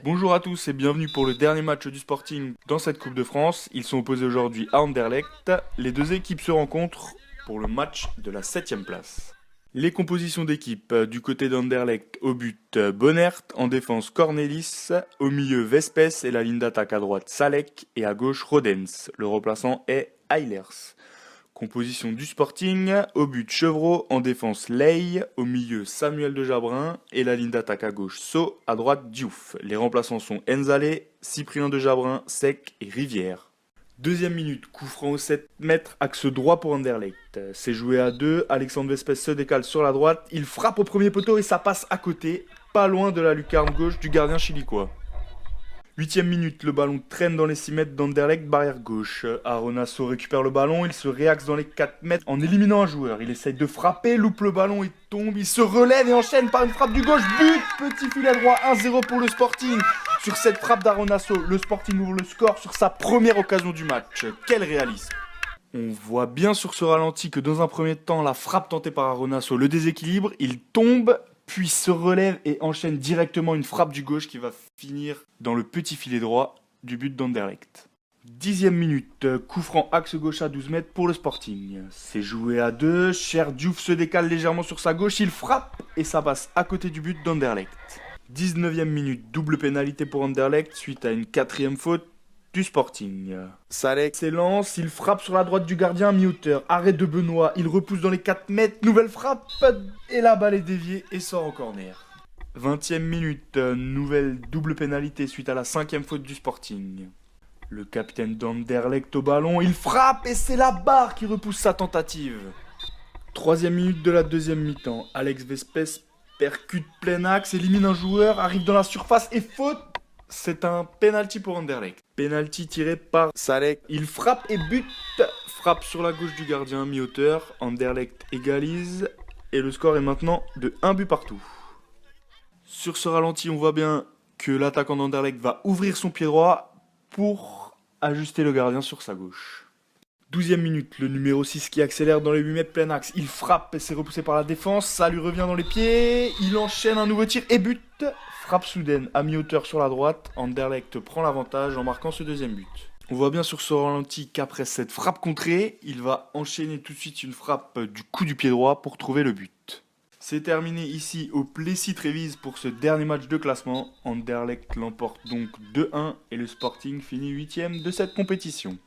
Bonjour à tous et bienvenue pour le dernier match du Sporting dans cette Coupe de France. Ils sont opposés aujourd'hui à Anderlecht. Les deux équipes se rencontrent pour le match de la 7ème place. Les compositions d'équipe du côté d'Anderlecht au but Bonnert, en défense Cornelis, au milieu Vespes et la ligne d'attaque à droite Salek et à gauche Rodens. Le remplaçant est Eilers. Composition du Sporting, au but Chevreau, en défense Ley, au milieu Samuel de Jabrin et la ligne d'attaque à gauche So, à droite Diouf. Les remplaçants sont Enzalé, Cyprien de Jabrin, Sec et Rivière. Deuxième minute, coup franc au 7 mètres, axe droit pour Anderlecht. C'est joué à 2, Alexandre Vespes se décale sur la droite, il frappe au premier poteau et ça passe à côté, pas loin de la lucarne gauche du gardien chilicois. 8ème minute, le ballon traîne dans les 6 mètres d'Anderlecht, barrière gauche. Aronasso récupère le ballon, il se réaxe dans les 4 mètres en éliminant un joueur. Il essaye de frapper, loupe le ballon et tombe. Il se relève et enchaîne par une frappe du gauche. But, petit filet droit, 1-0 pour le Sporting. Sur cette frappe d'Aronasso, le Sporting ouvre le score sur sa première occasion du match. Quel réalisme! On voit bien sur ce ralenti que dans un premier temps, la frappe tentée par Aronasso le déséquilibre. Il tombe, puis se relève et enchaîne directement une frappe du gauche qui va finir dans le petit filet droit du but d'Anderlecht. 10ème minute, coup franc axe gauche à 12 mètres pour le Sporting. C'est joué à 2, Cher Diouf se décale légèrement sur sa gauche, il frappe et ça passe à côté du but d'Anderlecht. 19ème minute, double pénalité pour Anderlecht suite à une 4ème faute du Sporting. Salek s'élance, il frappe sur la droite du gardien, mi-hauteur, arrêt de Benoît, il repousse dans les 4 mètres, nouvelle frappe, et la balle est déviée et sort en corner. 20ème minute, nouvelle double pénalité suite à la 5ème faute du Sporting. Le capitaine d'Anderlecht au ballon, il frappe et c'est la barre qui repousse sa tentative. 3ème minute de la deuxième mi-temps, Alex Vespes percute plein axe, élimine un joueur, arrive dans la surface et faute. C'est un penalty pour Anderlecht. Penalty tiré par Salek. Il frappe et bute. Frappe sur la gauche du gardien, mi-hauteur. Anderlecht égalise. Et le score est maintenant de 1 but partout. Sur ce ralenti, on voit bien que l'attaquant d'Anderlecht va ouvrir son pied droit pour ajuster le gardien sur sa gauche. 12ème minute, le numéro 6 qui accélère dans les 8 mètres plein axe. Il frappe et c'est repoussé par la défense. Ça lui revient dans les pieds. Il enchaîne un nouveau tir et bute. Frappe soudaine à mi-hauteur sur la droite. Anderlecht prend l'avantage en marquant ce deuxième but. On voit bien sur ce ralenti qu'après cette frappe contrée, il va enchaîner tout de suite une frappe du coup du pied droit pour trouver le but. C'est terminé ici au Plessis-Trévise pour ce dernier match de classement. Anderlecht l'emporte donc 2-1 et le Sporting finit 8ème de cette compétition.